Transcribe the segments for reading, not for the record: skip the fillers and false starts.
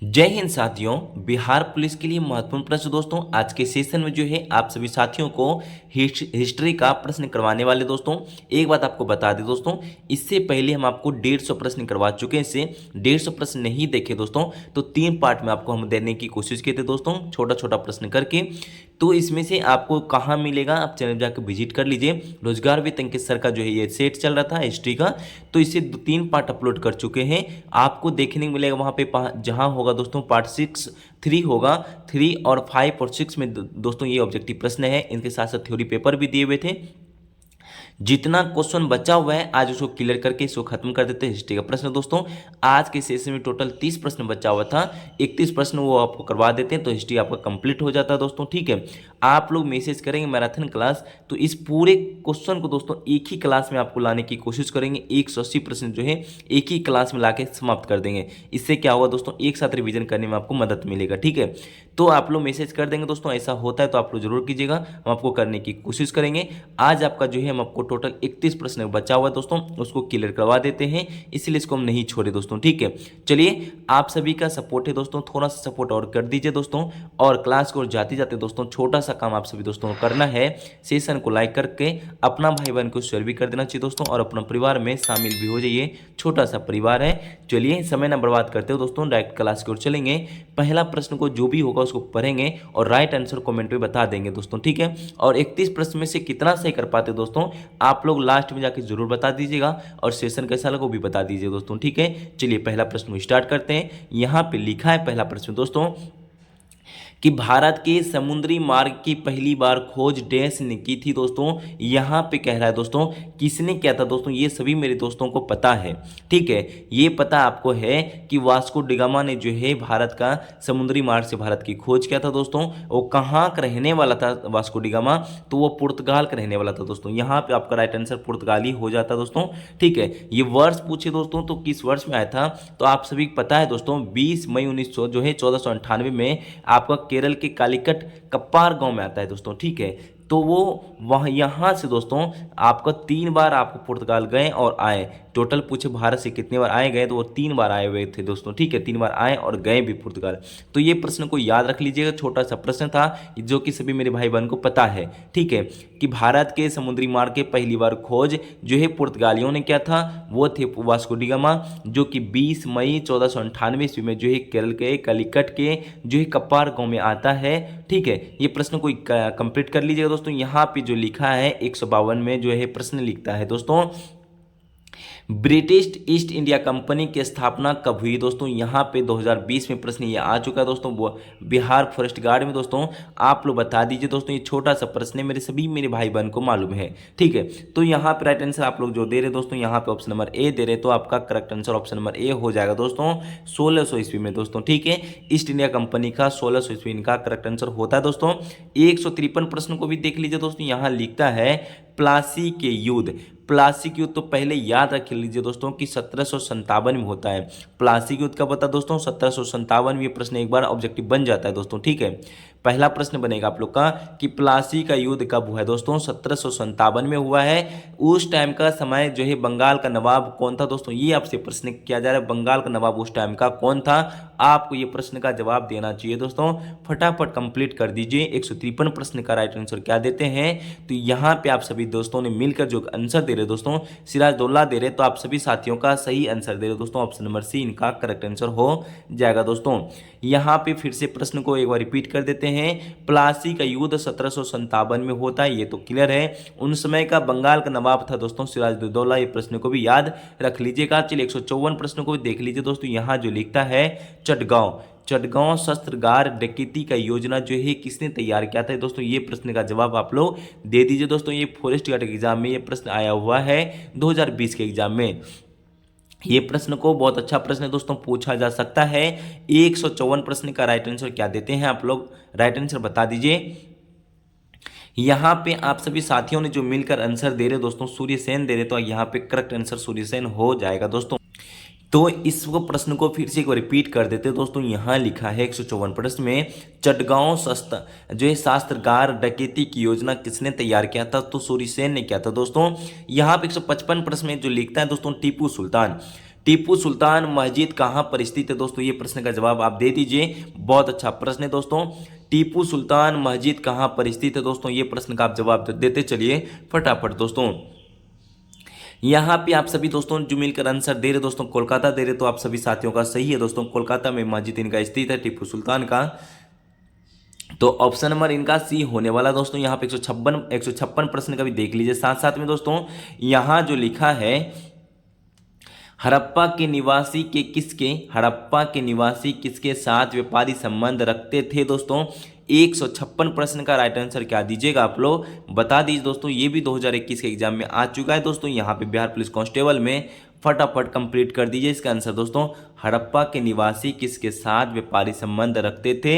जय हिंद साथियों। बिहार पुलिस के लिए महत्वपूर्ण प्रश्न दोस्तों आज के सेशन में जो है आप सभी साथियों को हिस्ट्री का प्रश्न करवाने वाले दोस्तों। एक बात आपको बता दें दोस्तों, इससे पहले हम आपको 150 प्रश्न करवा चुके हैं। इससे 150 प्रश्न नहीं देखे दोस्तों तो 3 पार्ट में आपको हम देने की कोशिश की थी दोस्तों, छोटा छोटा प्रश्न करके। तो इसमें से आपको कहाँ मिलेगा, आप चैनल जाकर विजिट कर लीजिए। रोजगार वित्त अंकित सर का जो है ये सेट चल रहा था हिस्ट्री का, तो इसे 3 पार्ट अपलोड कर चुके हैं। आपको देखने को मिलेगा वहाँ पे जहाँ होगा दोस्तों पार्ट 6 3 होगा, 3 और 5 और 6 में दोस्तों ये ऑब्जेक्टिव प्रश्न है। इनके साथ साथ थ्योरी पेपर भी दिए हुए थे। जितना क्वेश्चन बचा हुआ है आज उसको क्लियर करके इसको खत्म कर देते हैं हिस्ट्री का प्रश्न दोस्तों। आज के सेशन में टोटल 30 प्रश्न बचा हुआ था, 31 प्रश्न वो आपको करवा देते हैं तो हिस्ट्री आपका कंप्लीट हो जाता है दोस्तों। ठीक है, आप लोग मैसेज करेंगे मैराथन क्लास, तो इस पूरे क्वेश्चन को दोस्तों एक ही क्लास में आपको लाने की कोशिश करेंगे। 180 प्रश्न जो है एक ही क्लास में लाके समाप्त कर देंगे। इससे क्या होगा दोस्तों, एक साथ रिविजन करने में आपको मदद मिलेगा। ठीक है, तो आप लोग मैसेज कर देंगे दोस्तों, ऐसा होता है तो आप लोग जरूर कीजिएगा, हम आपको करने की कोशिश करेंगे। आज आपका जो है हम आपको टोटल 31 प्रश्न बचा हुआ है दोस्तों, उसको क्लियर करवा देते हैं, इसलिए इसको हम नहीं छोड़े दोस्तों। ठीक है, चलिए आप सभी का सपोर्ट है दोस्तों, थोड़ा सा सपोर्ट और कर दीजिए दोस्तों। और क्लास को जाते जाते दोस्तों छोटा सा काम आप सभी दोस्तों को करना है, सेशन को लाइक करके अपना भाई बहन को शेयर भी कर देना चाहिए दोस्तों, और अपना परिवार में शामिल भी हो जाइए, छोटा सा परिवार है। चलिए समय ना बर्बाद करते हो दोस्तों, डायरेक्ट क्लास की ओर चलेंगे। पहला प्रश्न को जो भी होगा उसको पढ़ेंगे और राइट आंसर कमेंट में बता देंगे दोस्तों। ठीक है, और 31 प्रश्न में से कितना सही कर पाते दोस्तों आप लोग लास्ट में जाके जरूर बता दीजिएगा, और सेशन कैसा लगा वो भी बता दीजिए दोस्तों। ठीक है, चलिए पहला प्रश्न स्टार्ट करते हैं। यहाँ पे लिखा है पहला प्रश्न दोस्तों कि भारत के समुद्री मार्ग की पहली बार खोज डैश ने की थी दोस्तों। यहाँ पे कह रहा है दोस्तों किसने किया था दोस्तों, ये सभी मेरे दोस्तों को पता है। ठीक है, ये पता आपको है कि वास्को डिगामा ने जो है भारत का समुद्री मार्ग से भारत की खोज किया था दोस्तों। वो कहाँ का रहने वाला था वास्को डिगामा, तो वो पुर्तगाल का रहने वाला था दोस्तों। यहाँ पे आपका राइट आंसर पुर्तगाली हो जाता दोस्तों। ठीक है, ये वर्ष पूछे दोस्तों तो किस वर्ष में आया था, तो आप सभी को पता है दोस्तों 20 मई 1900 जो है 1498 में आपका केरल के कालीकट कप्पार गांव में आता है दोस्तों। ठीक है, तो वो वहाँ यहाँ से दोस्तों आपका 3 बार आपको पुर्तगाल गए और आए। टोटल पूछे भारत से कितने बार आए गए, तो वो 3 बार आए हुए थे दोस्तों। ठीक है, 3 बार आए और गए भी पुर्तगाल। तो ये प्रश्न को याद रख लीजिएगा, छोटा सा प्रश्न था जो कि सभी मेरे भाई बहन को पता है। ठीक है, कि भारत के समुद्री मार्ग के पहली बार खोज जो है पुर्तगालियों ने किया था, वो थे वास्को डी गामा, जो कि 20 मई 1498 ईस्वी में जो है केरल के कालीकट के जो है कप्पार गांव में आता है। ठीक है, ये प्रश्न को कंप्लीट कर लीजिएगा दोस्तों। यहाँ पे जो लिखा है 152 में जो है प्रश्न लिखता है दोस्तों, ब्रिटिश ईस्ट इंडिया कंपनी की स्थापना कब हुई दोस्तों। यहाँ पे 2020 में प्रश्न ये आ चुका है दोस्तों, वो बिहार फॉरेस्ट गार्ड में दोस्तों। आप लोग बता दीजिए दोस्तों, ये छोटा सा प्रश्न है, मेरे भाई बहन को मालूम है। ठीक है, तो यहाँ पे राइट आंसर आप लोग जो दे रहे दोस्तों, यहाँ पे ऑप्शन नंबर ए दे रहे, तो आपका correct answer option number A हो जाएगा दोस्तों 1600 ईस्वी में दोस्तों। ठीक है, ईस्ट इंडिया कंपनी का 1600 ईस्वी इनका करेक्ट आंसर होता है दोस्तों। 153 प्रश्न को भी देख लीजिए दोस्तों, यहाँ लिखता है प्लासी के युद्ध। प्लासी युद्ध तो पहले याद रख लीजिए दोस्तों कि 1757 में होता है। प्लासी युद्ध का पता दोस्तों 1757 में, ये प्रश्न एक बार ऑब्जेक्टिव बन जाता है दोस्तों। ठीक है, पहला प्रश्न बनेगा आप लोग का कि प्लासी का युद्ध कब हुआ है दोस्तों, 1757 में हुआ है। उस टाइम का समय जो है बंगाल का नवाब कौन था दोस्तों, ये आपसे प्रश्न किया जा रहा है, बंगाल का नवाब उस टाइम का कौन था। आपको ये प्रश्न का जवाब देना चाहिए दोस्तों, फटाफट कंप्लीट कर दीजिए। 153 प्रश्न का राइट आंसर क्या देते हैं, तो यहाँ पे आप सभी दोस्तों ने मिलकर जो आंसर दे रहे दोस्तों सिराजुद्दौला दे रहे, तो आप सभी साथियों का सही आंसर दे रहे दोस्तों, ऑप्शन नंबर सी इनका करेक्ट आंसर हो जाएगा दोस्तों। यहाँ पे फिर से प्रश्न को एक बार रिपीट कर देते हैं, प्लासी का युद्ध 1757 में होता है, ये तो क्लियर है। उन समय का बंगाल का नवाब था दोस्तों सिराजुद्दौला, ये प्रश्न को भी याद रख लीजिएगा। चलिए 154 प्रश्न को भी देख लीजिए दोस्तों, यहाँ जो लिखता है चटगांव शस्त्रगार डकैती का योजना जो है किसने तैयार किया था दोस्तों, ये प्रश्न का जवाब आप लोग दे दीजिए दोस्तों। ये फॉरेस्ट गार्ड के एग्जाम में ये प्रश्न आया हुआ है 2020 के एग्जाम में। ये प्रश्न को बहुत अच्छा प्रश्न है दोस्तों, पूछा जा सकता है। 154 प्रश्न का राइट आंसर क्या देते हैं आप लोग, राइट आंसर बता दीजिए। यहाँ पे आप सभी साथियों ने जो मिलकर आंसर दे रहे दोस्तों सूर्य सेन दे रहे, तो यहाँ पे करेक्ट आंसर सूर्य सेन हो जाएगा दोस्तों। तो इस प्रश्न को फिर से एक बार रिपीट कर देते हैं दोस्तों, यहाँ लिखा है 154 प्रश्न में चटगांव जो है शास्त्रगार डकैती की योजना किसने तैयार किया था, तो सूर्यसेन ने किया था दोस्तों। यहाँ पे 155 प्रश्न में जो लिखता है दोस्तों टीपू सुल्तान। टीपू सुल्तान मस्जिद कहाँ पर स्थित है दोस्तों, ये प्रश्न का जवाब आप दे दीजिए। बहुत अच्छा प्रश्न है दोस्तों। टीपू सुल्तान मस्जिद कहाँ पर स्थित है दोस्तों, ये प्रश्न का आप जवाब देते चलिए फटाफट दोस्तों। यहाँ पे आप सभी दोस्तों जो मिलकर आंसर दे रहे दोस्तों कोलकाता दे रहे, तो आप सभी साथियों का सही है दोस्तों। कोलकाता में मस्जिद इनका स्थित है टीपू सुल्तान का। तो ऑप्शन नंबर इनका सी होने वाला दोस्तों। यहाँ पे 156 प्रश्न का भी देख लीजिए साथ साथ में दोस्तों। यहाँ जो लिखा है हड़प्पा के निवासी किसके साथ व्यापारी संबंध रखते थे दोस्तों। 156 प्रश्न का राइट आंसर क्या दीजिएगा आप लोग बता दीजिए दोस्तों। ये भी 2021 के एग्जाम में आ चुका है दोस्तों। यहाँ पे बिहार पुलिस कांस्टेबल में फटाफट कंप्लीट कर दीजिए इसका आंसर दोस्तों। हड़प्पा के निवासी किसके साथ व्यापारी संबंध रखते थे।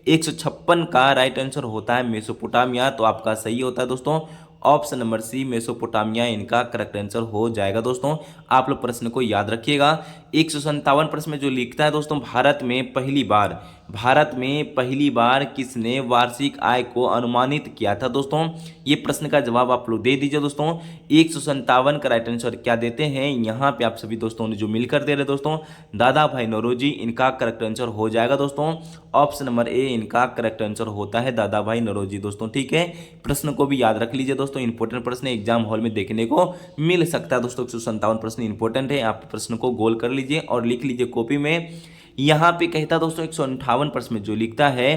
156 का राइट आंसर होता है मेसोपोटामिया, तो आपका सही होता है दोस्तों ऑप्शन नंबर सी मेसोपोटामिया इनका करेक्ट आंसर हो जाएगा दोस्तों। आप लोग प्रश्न को याद रखिएगा। 157 प्रश्न में जो लिखता है दोस्तों भारत में पहली बार किसने वार्षिक आय को अनुमानित किया था दोस्तों। ये प्रश्न का जवाब आप लोग दे दीजिए दोस्तों। 157 का राइट आंसर क्या देते हैं यहाँ पे आप सभी दोस्तों ने जो मिलकर दे रहे दोस्तों दादा भाई नौरोजी, इनका करेक्ट आंसर हो जाएगा दोस्तों। ऑप्शन नंबर ए इनका करेक्ट आंसर होता है दादा भाई नौरोजी दोस्तों। ठीक है, प्रश्न को भी याद रख लीजिए दोस्तों। इंपॉर्टेंट प्रश्न एग्जाम हॉल में देखने को मिल सकता है दोस्तों। 157 प्रश्न इंपॉर्टेंट है, आप प्रश्न को गोल कर लीजिए और लिख लीजिए कॉपी में। यहाँ पे कहता दोस्तों 158 प्रश्न में जो लिखता है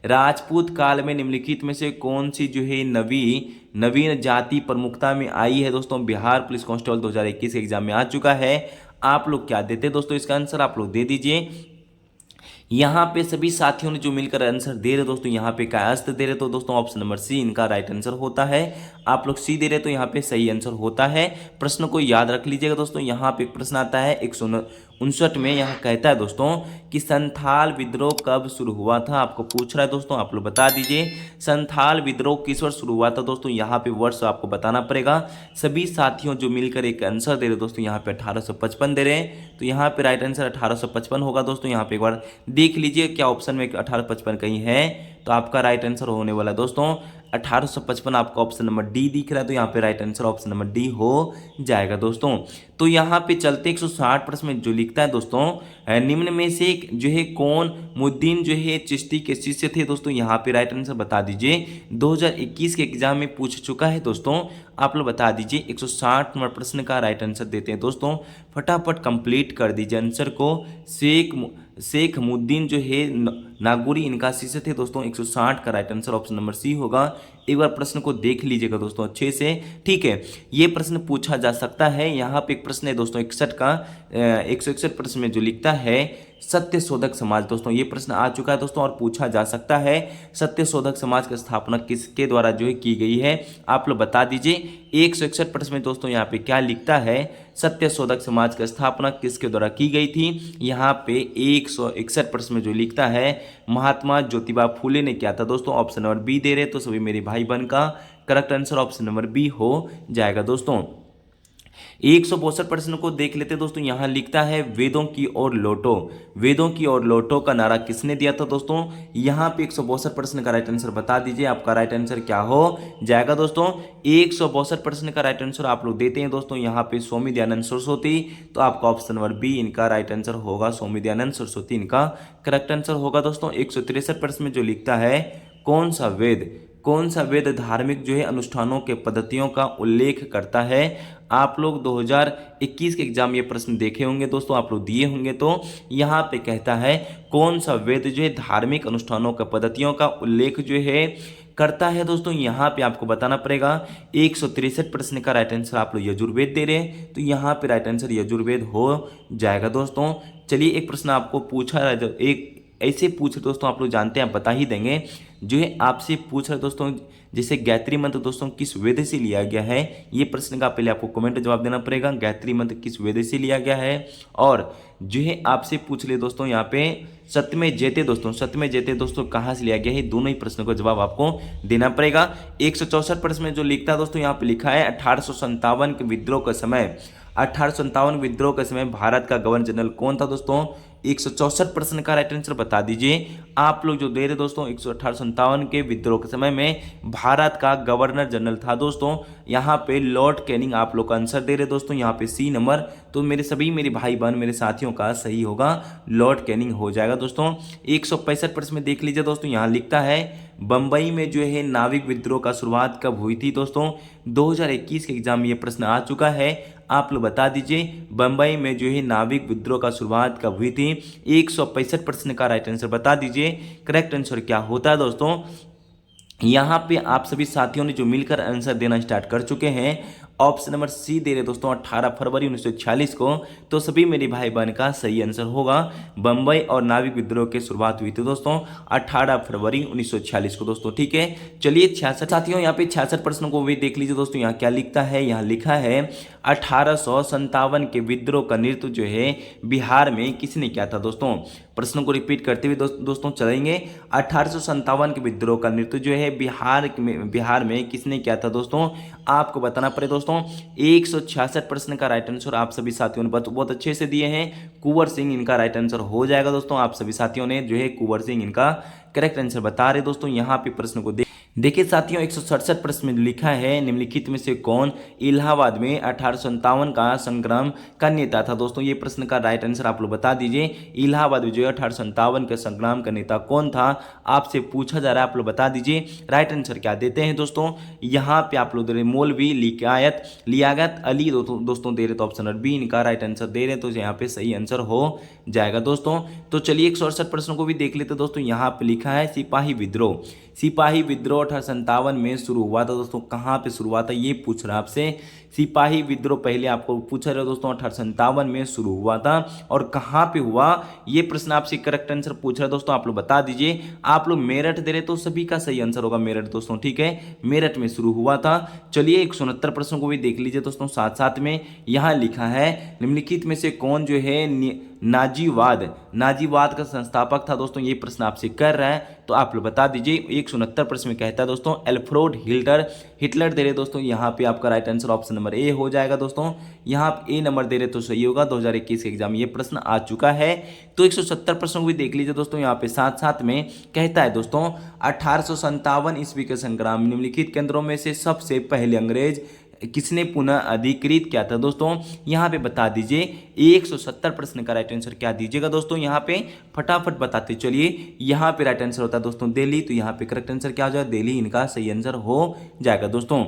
राजपूत काल में निम्नलिखित में से कौन सी जो है नवीन जाति प्रमुखता में आई है दोस्तों। बिहार पुलिस कांस्टेबल 2021 के एग्जाम में आ चुका है। आप लोग क्या देते दोस्तों, इसका आंसर आप लोग दे दीजिए। यहाँ पे सभी साथियों ने जो मिलकर आंसर दे रहे दोस्तों, यहाँ पे कायस्थ दे रहे तो दोस्तों ऑप्शन नंबर सी इनका राइट आंसर होता है। आप लोग सी दे रहे तो यहाँ पे सही आंसर होता है। प्रश्न को याद रख लीजिएगा दोस्तों। यहाँ पे एक प्रश्न आता है 159 में, यहाँ कहता है दोस्तों कि संथाल विद्रोह कब शुरू हुआ था। आपको पूछ रहा है दोस्तों, आप लोग बता दीजिए संथाल विद्रोह किस वर्ष शुरू हुआ था दोस्तों। यहाँ पे वर्ष आपको बताना पड़ेगा। सभी साथियों जो मिलकर एक आंसर दे रहे दोस्तों, यहाँ पे 1855 दे रहे हैं, तो यहाँ पे राइट आंसर 1855 होगा दोस्तों। यहाँ पे एक बार देख लीजिए क्या ऑप्शन में 1855 कहीं है, तो आपका राइट आंसर होने वाला दोस्तों 1855। आपका ऑप्शन नंबर डी दिख रहा है, तो यहाँ पे right answer option number D हो जाएगा दोस्तों। तो यहाँ पे चलते 160 प्रश्न में जो लिखता है दोस्तों निम्न में से जो है कौन मुद्दीन जो है चिश्ती के शिष्य थे दोस्तों। यहाँ पे राइट आंसर बता दीजिए। 2021 के एग्जाम में पूछ चुका है दोस्तों, आप लोग बता दीजिए। 160 नंबर प्रश्न का राइट आंसर देते हैं दोस्तों, फटाफट कंप्लीट कर दीजिए आंसर को। शेख मुद्दीन जो है नागौरी इनका शिष्य थे दोस्तों। 160 का right answer option number C होगा। एक बार प्रश्न को देख लीजिएगा दोस्तों अच्छे से। ठीक है, ये प्रश्न पूछा जा सकता है। यहाँ पे एक प्रश्न है दोस्तों 61 का 161 प्रश्न में जो लिखता है सत्य शोधक समाज दोस्तों। ये प्रश्न आ चुका है दोस्तों और पूछा जा सकता है सत्य शोधक समाज की स्थापना किसके द्वारा जो है की गई है। आप लोग बता दीजिए। 161 प्रश्न में दोस्तों यहाँ पे क्या लिखता है सत्य शोधक समाज की स्थापना किसके द्वारा की गई थी। यहाँ पे 161 प्रश्न में जो लिखता है महात्मा ज्योतिबा फूले ने किया था दोस्तों। ऑप्शन नंबर बी दे रहे तो सभी मेरे भाई बहन का correct answer option number B हो जाएगा दोस्तों। 162 प्रश्न को देख लेते दोस्तों। यहाँ लिखता है वेदों की ओर लौटो। वेदों की ओर लौटो का नारा किसने दिया था दोस्तों। यहाँ पे 162 प्रश्न का राइट आंसर बता दीजिए। आपका राइट आंसर क्या हो जाएगा दोस्तों। 162 प्रश्न का राइट आंसर आप लोग देते हैं दोस्तों यहाँ पे स्वामी दयानंद सरस्वती, तो आपका ऑप्शन नंबर बी इनका राइट आंसर होगा। स्वामी दयानंद सरस्वती इनका करेक्ट आंसर होगा दोस्तों। 163 प्रश्न में जो लिखता है कौन सा वेद धार्मिक जो है अनुष्ठानों के पद्धतियों का उल्लेख करता है। आप लोग 2021 के एग्जाम ये प्रश्न देखे होंगे दोस्तों, आप लोग दिए होंगे। तो यहाँ पे कहता है कौन सा वेद जो है धार्मिक अनुष्ठानों के पद्धतियों का उल्लेख जो है करता है दोस्तों। यहाँ पे आपको बताना पड़ेगा। 163 प्रश्न का राइट आंसर आप लोग यजुर्वेद दे रहे हैं, तो यहाँ पे राइट आंसर यजुर्वेद हो जाएगा दोस्तों। चलिए एक प्रश्न आपको पूछा है, एक ऐसे पूछ दोस्तों आप लोग जानते हैं, आप बता ही देंगे। जो है आपसे पूछ रहे दोस्तों जैसे गायत्री मंत्र दोस्तों किस वेद से लिया गया है। ये प्रश्न का पहले आपको कमेंट जवाब देना पड़ेगा। गायत्री मंत्र किस वेद से लिया गया है। और जो है आपसे पूछ ले दोस्तों यहाँ पे सत्यमेव जयते दोस्तों कहाँ से लिया गया है। दोनों ही प्रश्नों का जवाब आपको देना पड़ेगा। 164 प्रश्न में जो लिखता है दोस्तों यहाँ पे लिखा है 1857 के विद्रोह के समय 1857 विद्रोह के समय भारत का गवर्नर जनरल कौन था दोस्तों। 164 प्रश्न का राइट आंसर बता दीजिए। आप लोग जो दे रहे दोस्तों 1857 के विद्रोह के समय में भारत का गवर्नर जनरल था दोस्तों, यहाँ पे लॉर्ड कैनिंग आप लोग का आंसर दे रहे दोस्तों, यहाँ पे सी नंबर। तो मेरे भाई बहन मेरे साथियों का सही होगा लॉर्ड कैनिंग हो जाएगा दोस्तों। 165 प्रश्न में देख लीजिए दोस्तों, यहाँ लिखता है बंबई में जो है नाविक विद्रोह का शुरुआत कब हुई थी दोस्तों। 2021 के एग्जाम में ये प्रश्न आ चुका है, आप लोग बता दीजिए बंबई में जो है नाविक विद्रोह का शुरुआत कब हुई थी। 165 प्रश्न का राइट आंसर बता दीजिए। करेक्ट आंसर क्या होता है दोस्तों, यहाँ पे आप सभी साथियों ने जो मिलकर आंसर देना स्टार्ट कर चुके हैं, ऑप्शन नंबर सी दे रहे दोस्तों 18 फरवरी 1946 को। तो सभी मेरे भाई बहन का सही आंसर होगा बंबई और नाविक विद्रोह की शुरुआत हुई थी दोस्तों 18 फरवरी 1946 को दोस्तों। ठीक है, चलिए 66 साथियों यहाँ पे 66 प्रश्नों को भी देख लीजिए दोस्तों। यहाँ क्या लिखता है, यहाँ लिखा है 1857 के विद्रोह का नेतृत्व जो है बिहार में किसने किया था दोस्तों। प्रश्नों को रिपीट करते हुए दोस्तों चलेंगे। 1857 के विद्रोह का नेतृत्व जो है बिहार में किसने किया था दोस्तों, आपको बताना पड़े दोस्तों। 166 प्रश्न का राइट आंसर आप सभी साथियों ने बहुत अच्छे से दिए हैं। कुंवर सिंह इनका राइट आंसर हो जाएगा दोस्तों। आप सभी साथियों ने जो है कुंवर सिंह इनका करेक्ट आंसर बता रहे दोस्तों। यहाँ पे प्रश्न को देखिए साथियों, 167 प्रश्न में लिखा है निम्नलिखित में से कौन इलाहाबाद में 1857 का संग्राम का नेता था दोस्तों। ये प्रश्न का राइट आंसर आप लोग बता दीजिए। इलाहाबाद में जो है 1857 के संग्राम का नेता कौन था, आपसे पूछा जा रहा है, आप लोग बता दीजिए। राइट आंसर क्या देते हैं दोस्तों, यहाँ पे आप लोग दे रहे मौलवी लियाकत अली दोस्तों दे रहे तो ऑप्शन नंबर बी इनका राइट आंसर दे रहे हैं, तो यहाँ पे सही आंसर हो जाएगा दोस्तों। तो चलिए 168 प्रश्नों को भी देख लेते दोस्तों। यहाँ पे लिखा है सिपाही विद्रोह 1857 में शुरू हुआ था दोस्तों। कहाँ पे शुरू हुआ था ये पूछ रहा है आपसे। सिपाही विद्रोह पहले आपको पूछ रहे हो दोस्तों, 1857 में शुरू हुआ था और कहाँ पे हुआ ये प्रश्न आपसे करेक्ट आंसर पूछ रहा है दोस्तों। आप लोग बता दीजिए। आप लोग मेरठ दे रहे तो सभी का सही आंसर होगा मेरठ दोस्तों। ठीक है, मेरठ में शुरू हुआ था। चलिए 169 प्रश्नों को भी देख लीजिए दोस्तों साथ साथ में। यहाँ लिखा है निम्नलिखित में से कौन जो है नाजीवाद का संस्थापक था दोस्तों। ये प्रश्न आपसे कर रहा है तो आप लोग बता दीजिए। 169 प्रश्न में कहता है दोस्तों एल्फ्रेड हिटलर दे रहे दोस्तों। यहाँ पे आपका right answer option number A हो जाएगा दोस्तों। यहाँ पे ए नंबर दे रहे तो सही होगा। 2021 के एग्जाम ये प्रश्न आ चुका है। तो 170 प्रश्नों को भी देख लीजिए दोस्तों। यहाँ पे साथ साथ में कहता है दोस्तों 1857 ईस्वी के संग्राम निम्नलिखित केंद्रों में से सबसे पहले अंग्रेज किसने पुनः अधिकृत किया था दोस्तों। यहाँ पे बता दीजिए। 170 प्रश्न का राइट आंसर क्या दीजिएगा दोस्तों, यहाँ पे फटाफट बताते चलिए। यहाँ पे राइट आंसर होता है दोस्तों दिल्ली, तो यहाँ पे करेक्ट आंसर क्या हो जाएगा, दिल्ली इनका सही आंसर हो जाएगा दोस्तों।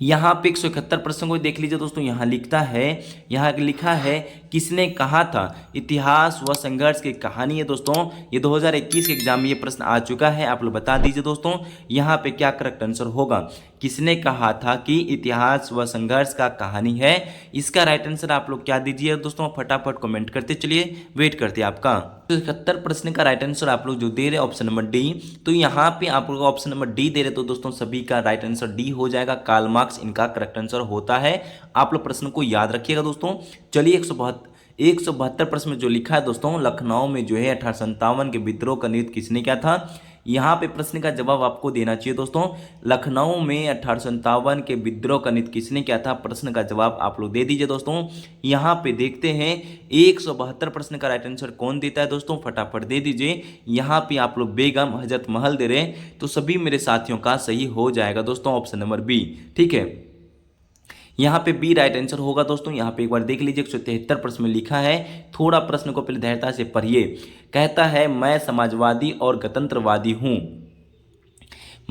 यहाँ पे 171 प्रश्न को देख लीजिए दोस्तों। यहाँ लिखा है किसने कहा था इतिहास व संघर्ष की कहानी है दोस्तों। ये 2021 के एग्जाम में ये प्रश्न आ चुका है, आप लोग बता दीजिए दोस्तों। यहाँ पे क्या करेक्ट आंसर होगा, किसने कहा था कि इतिहास व संघर्ष का कहानी है। इसका राइट आंसर आप लोग क्या दीजिए दोस्तों, फटाफट कमेंट करते चलिए, वेट करते आपका। 71 प्रश्न का राइट आंसर आप लोग जो दे रहे हैं ऑप्शन नंबर डी। तो यहाँ पे आप लोग ऑप्शन नंबर डी दे रहे तो दोस्तों सभी का राइट आंसर डी हो जाएगा। कार्ल मार्क्स इनका करेक्ट आंसर होता है। आप लोग प्रश्न को याद रखिएगा दोस्तों। चलिए 172 प्रश्न में जो लिखा है दोस्तों लखनऊ में जो है 1857 के विद्रोह का नेतृत्व किसने किया था। यहाँ पे प्रश्न का जवाब आपको देना चाहिए दोस्तों। लखनऊ में 1857 के विद्रोह का नेतृत्व किसने किया था, प्रश्न का जवाब आप लोग दे दीजिए दोस्तों। यहाँ पे देखते हैं 172 प्रश्न का राइट आंसर कौन देता है दोस्तों, फटाफट दे दीजिए। यहाँ पे आप लोग बेगम हजरत महल दे रहे तो सभी मेरे साथियों का सही हो जाएगा दोस्तों, ऑप्शन नंबर बी। ठीक है, यहाँ पे बी राइट आंसर होगा दोस्तों। यहाँ पे एक बार देख लीजिए 173 प्रश्न में लिखा है, थोड़ा प्रश्न को पहले धैर्यता से पढ़िए। कहता है मैं समाजवादी और गणतंत्रवादी हूँ,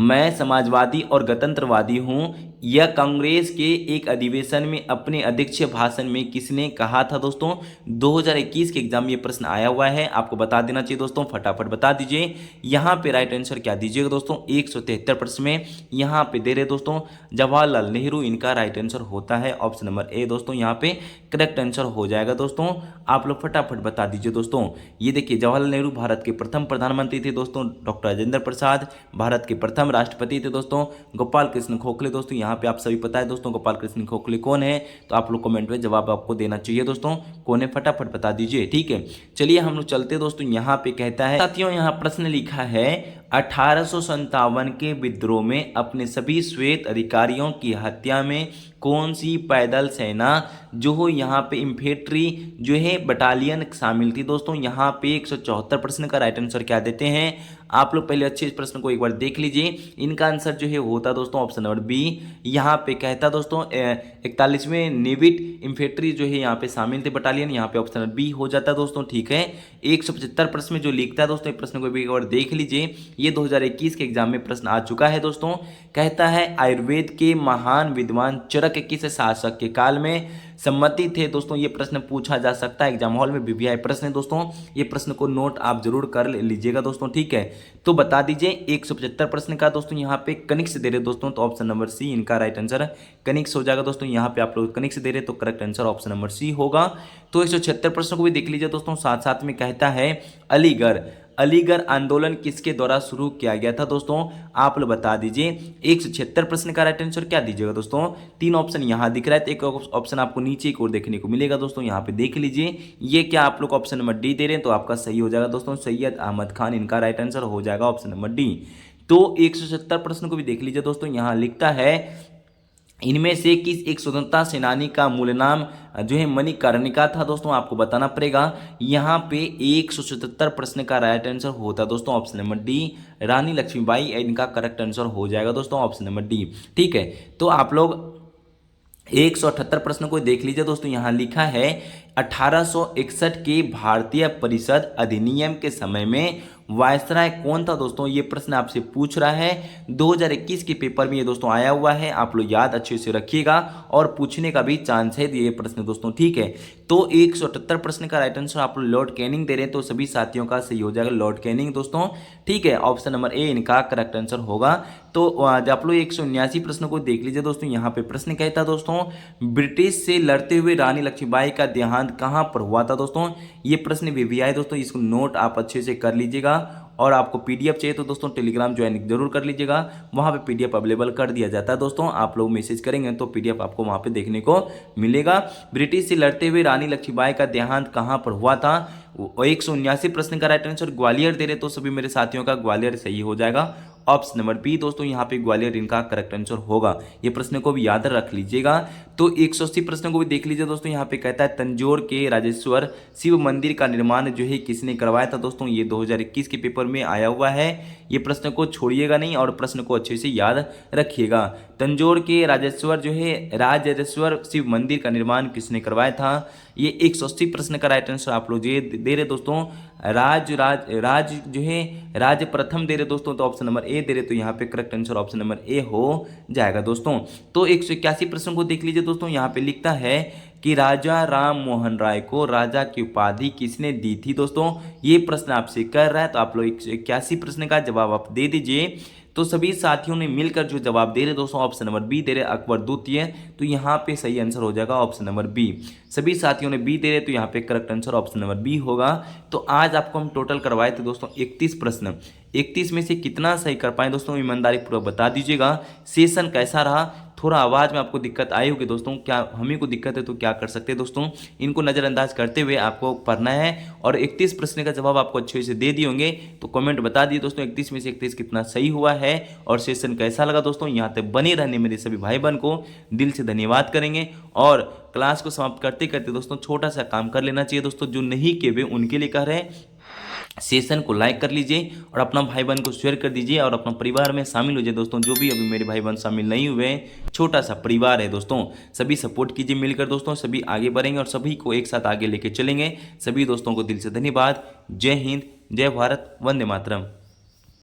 मैं समाजवादी और गणतंत्रवादी हूँ, यह कांग्रेस के एक अधिवेशन में अपने अध्यक्षीय भाषण में किसने कहा था दोस्तों। 2021 के एग्जाम में ये प्रश्न आया हुआ है, आपको बता देना चाहिए दोस्तों, फटाफट बता दीजिए। यहाँ पे राइट आंसर क्या दीजिएगा दोस्तों, 173 प्रश्न में यहाँ पे दे रहे दोस्तों जवाहरलाल नेहरू इनका राइट आंसर होता है, ऑप्शन नंबर ए दोस्तों। यहाँ पे करेक्ट आंसर हो जाएगा दोस्तों। आप लोग फटाफट बता दीजिए दोस्तों। ये देखिए जवाहरलाल नेहरू भारत के प्रथम प्रधानमंत्री थे दोस्तों। डॉक्टर राजेंद्र प्रसाद भारत के प्रथम राष्ट्रपति थे दोस्तों। गोपाल कृष्ण गोखले दोस्तों, यहाँ पे आप सभी पता है दोस्तों गोपाल कृष्ण गोखले कौन है, तो आप लोग कमेंट में जवाब आपको देना चाहिए दोस्तों, कौन है फटाफट बता दीजिए। ठीक है, चलिए हम लोग चलते दोस्तों। यहाँ पे कहता है साथियों, यहाँ प्रश्न लिखा है 1857 के विद्रोह में अपने सभी श्वेत अधिकारियों की हत्या में कौन सी पैदल सेना जो हो यहाँ पे इन्फेंट्री जो है बटालियन शामिल थी दोस्तों। यहाँ पे 174 प्रश्न का राइट आंसर क्या देते हैं आप लोग पहले अच्छे इस प्रश्न को एक बार देख लीजिए। इनका आंसर जो है होता दोस्तों ऑप्शन नंबर बी। यहाँ पे कहता दोस्तों 41वें नेविट इन्फेंट्री जो है यहाँ पे शामिल थे बटालियन, यहाँ पे ऑप्शन नंबर बी हो जाता है दोस्तों। ठीक है, 175 प्रश्न में जो लिखता है दोस्तों प्रश्न को भी एक बार देख लीजिए। ये 2021 के एग्जाम में प्रश्न आ चुका है दोस्तों। कहता है आयुर्वेद के महान विद्वान चरक किस शासक के काल में सम्मति थे दोस्तों। ये प्रश्न पूछा जा सकता है एग्जाम हॉल में, वीवीआई प्रश्न है दोस्तों। ये प्रश्न को नोट आप जरूर कर लीजिएगा दोस्तों। ठीक है, तो बता दीजिए 175 प्रश्न का दोस्तों यहाँ पे कनिक्स दे रहे दोस्तों, तो ऑप्शन नंबर सी इनका राइट आंसर कनिक्स हो जाएगा दोस्तों। यहाँ पे आप लोग कनिक्स दे रहे तो correct answer option number C होगा। तो 176 प्रश्न को भी देख लीजिए दोस्तों। साथ साथ में कहता है अलीगढ़ आंदोलन किसके द्वारा शुरू किया गया था दोस्तों, आप लोग बता दीजिए। 176 प्रश्न का राइट आंसर क्या दीजिएगा दोस्तों। तीन ऑप्शन यहाँ दिख रहा है, तो एक ऑप्शन आपको नीचे की ओर देखने को मिलेगा दोस्तों। यहाँ पे देख लीजिए, ये क्या आप लोग ऑप्शन नंबर डी दे रहे हैं, तो आपका सही हो जाएगा दोस्तों। सैयद अहमद खान इनका राइट आंसर हो जाएगा ऑप्शन नंबर डी। तो 170 प्रश्न को भी देख लीजिए दोस्तों। यहाँ लिखता है इनमें से किस एक स्वतंत्रता सेनानी का मूल नाम जो है मणिकर्णिका था दोस्तों, आपको बताना पड़ेगा। यहाँ पे 177 प्रश्न का राइट आंसर होता है दोस्तों ऑप्शन नंबर डी, रानी लक्ष्मीबाई। इनका करेक्ट आंसर हो जाएगा दोस्तों ऑप्शन नंबर डी। ठीक है, तो आप लोग 178 प्रश्न को देख लीजिए दोस्तों। यहाँ लिखा है 1861 के भारतीय परिषद अधिनियम के समय में वायसराय कौन था दोस्तों। ये प्रश्न आपसे पूछ रहा है, 2021 के पेपर में ये दोस्तों आया हुआ है। आप लोग याद अच्छे से रखिएगा और पूछने का भी चांस है ये प्रश्न दोस्तों। ठीक है, तो 178 प्रश्न का राइट आंसर आप लोग लॉर्ड कैनिंग दे रहे हैं, तो सभी साथियों का सही हो जाएगा लॉर्ड कैनिंग दोस्तों। ठीक है, ऑप्शन नंबर ए इनका करेक्ट आंसर होगा। तो आप लोग 179 प्रश्न को देख लीजिए दोस्तों। यहाँ पे प्रश्न कहता दोस्तों ब्रिटिश से लड़ते हुए रानी लक्ष्मीबाई का देहांत कहाँ पर हुआ था दोस्तों। ये प्रश्न वीवीआई दोस्तों, इसको नोट आप अच्छे से कर लीजिएगा। और आपको पीडीएफ चाहिए तो दोस्तों टेलीग्राम ज्वाइन जरूर कर लीजिएगा, वहाँ पे पीडीएफ अवेलेबल कर दिया जाता है दोस्तों। आप लोग मैसेज करेंगे तो पीडीएफ आपको वहाँ पे देखने को मिलेगा। ब्रिटिश से लड़ते हुए रानी लक्ष्मीबाई का देहांत कहाँ पर हुआ था। 179 प्रश्न का राइट आंसर ग्वालियर दे रहे, तो सभी मेरे साथियों का ग्वालियर सही हो जाएगा ऑप्शन नंबर बी दोस्तों। यहाँ पे ग्वालियर इनका करेक्ट आंसर होगा। ये प्रश्न को भी याद रख लीजिएगा। तो 180 प्रश्न को भी देख लीजिए दोस्तों। यहाँ पे कहता है तंजौर के राजेश्वर शिव मंदिर का निर्माण जो है किसने करवाया था दोस्तों। ये 2021 के पेपर में आया हुआ है। ये प्रश्न को छोड़िएगा नहीं और प्रश्न को अच्छे से याद रखिएगा। तंजौर के राजेश्वर जो है राजेश्वर शिव मंदिर का निर्माण किसने करवाया था। ये 180 प्रश्न का राइट आंसर आप लोग ये दे रहे दोस्तों राज जो है राज प्रथम दे रहे दोस्तों, तो ऑप्शन नंबर ए दे रहे, तो यहाँ पे correct answer option number A हो जाएगा दोस्तों। तो 181 प्रश्न को देख लीजिए दोस्तों। यहाँ पे लिखता है कि राजा राम मोहन राय को राजा की उपाधि किसने दी थी दोस्तों। ये प्रश्न आपसे कर रहा है, तो आप लोग 181 प्रश्न का जवाब आप दे दीजिए। तो सभी साथियों ने मिलकर जो जवाब दे रहे दोस्तों ऑप्शन नंबर बी दे रहे अकबर द्वितीय, तो यहाँ पे सही आंसर हो जाएगा ऑप्शन नंबर बी। सभी साथियों ने बी दे रहे, तो यहाँ पे correct answer option number B होगा। तो आज आपको हम टोटल करवाए थे दोस्तों 31 प्रश्न। 31 में से कितना सही कर पाए दोस्तों, ईमानदारी पूर्वक बता दीजिएगा। सेशन कैसा रहा, थोड़ा आवाज़ में आपको दिक्कत आई होगी दोस्तों, क्या हमें को दिक्कत है तो क्या कर सकते हैं दोस्तों, इनको नज़रअंदाज करते हुए आपको पढ़ना है। और 31 प्रश्न का जवाब आपको अच्छे से दे दिए होंगे, तो कमेंट बता दिए दोस्तों 31 में से 31 कितना सही हुआ है और सेशन कैसा लगा दोस्तों। यहाँ तक बने रहने मेरे सभी भाई बहन को दिल से धन्यवाद करेंगे। और क्लास को समाप्त करते करते दोस्तों छोटा सा काम कर लेना चाहिए दोस्तों, जो नहीं किए हुए उनके लिए कह रहे हैं सेशन को लाइक कर लीजिए और अपना भाई बहन को शेयर कर दीजिए और अपना परिवार में शामिल हो जाए दोस्तों। जो भी अभी मेरे भाई बहन शामिल नहीं हुए हैं, छोटा सा परिवार है दोस्तों, सभी सपोर्ट कीजिए मिलकर दोस्तों, सभी आगे बढ़ेंगे और सभी को एक साथ आगे लेके चलेंगे। सभी दोस्तों को दिल से धन्यवाद। जय हिंद, जय भारत, वंदे मातरम।